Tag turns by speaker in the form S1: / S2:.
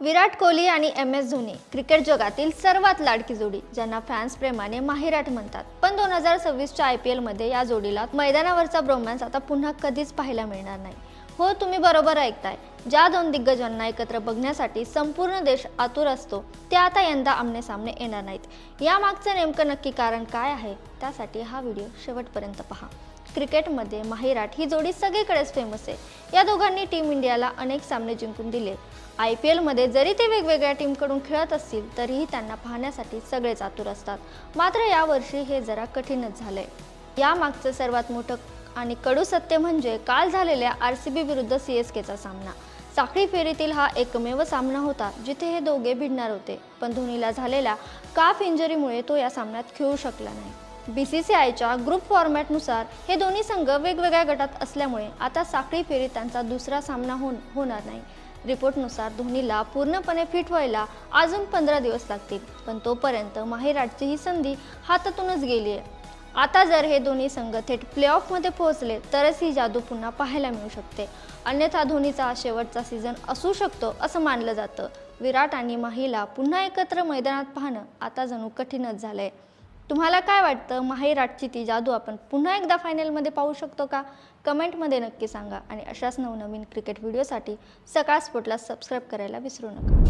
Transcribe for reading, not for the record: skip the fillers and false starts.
S1: विराट कोहली आणि MS Dhoni cricket जगातील सर्वात लाडकी जोडी, ज्यांना फॅन्स प्रेमाने माहिराट म्हणतात. पण 2026च्या IPL मध्ये या जोडीला मैदानावरचा रोमॅन्स आता पुन्हा कधीच पाहायला मिळणार नाही. हो, तुम्ही बरोबर ऐकताय. ज्या दोन दिग्गजांना एकत्र बघण्यासाठी संपूर्ण देश आतुर असतो, ते आता यंदा आमने-सामने येणार नाहीत. यामागचं नेमकं नक्की कारण काय आहे, त्यासाठी हा व्हिडिओ शेवटपर्यंत पहा. क्रिकेटमध्ये माहिराट ही जोडी सगळीकडेच फेमस आहे. या दोघांनी टीम इंडियाला अनेक सामने जिंकून दिले. IPL मध्ये जरी ते वेगवेगळ्या टीमकडून खेळत असतील, तरीही त्यांना पाहण्यासाठी सगळेच आतुर असतात. मात्र यावर्षी हे जरा कठीणच झालंय. यामागचं सर्वात मोठं आणि कडू सत्य म्हणजे काल झालेल्या RCB विरुद्ध CSKचा सामना. साखळी फेरीतील हा एकमेव सामना होता जिथे हे दोघे भिडणार होते, पण धोनीला झालेल्या काफ इंजरीमुळे तो या सामन्यात खेळू शकला नाही. BCCIच्या ग्रुप फॉर्मॅटनुसार हे दोन्ही संघ वेगवेगळ्या गटात असल्यामुळे आता साखळी फेरीत त्यांचा दुसरा सामना होणार नाही. रिपोर्टनुसार धोनीला पूर्णपणे फिट व्हायला अजून 15 दिवस लागतील, पण तोपर्यंत माहिराटची ही संधी हातातूनच गेली आहे. आता जर हे दोन्ही संघ थेट प्लेऑफमध्ये पोहोचले तरच ही जादू पुन्हा पाहायला मिळू शकते. अन्यथा धोनीचा शेवटचा सीझन असू शकतो असं मानलं जातं. विराट आणि माहीला पुन्हा एकत्र मैदानात पाहणं आता जणू कठीणच झालंय. तुम्हाला काय वाटतं, माहिराटची ती जादू आपण पुन्हा एकदा फायनलमध्ये पाहू शकतो का? कमेंटमध्ये नक्की सांगा आणि अशाच नवनवीन क्रिकेट व्हिडिओसाठी सकाळ स्पोर्टला सबस्क्राईब करायला विसरू नका.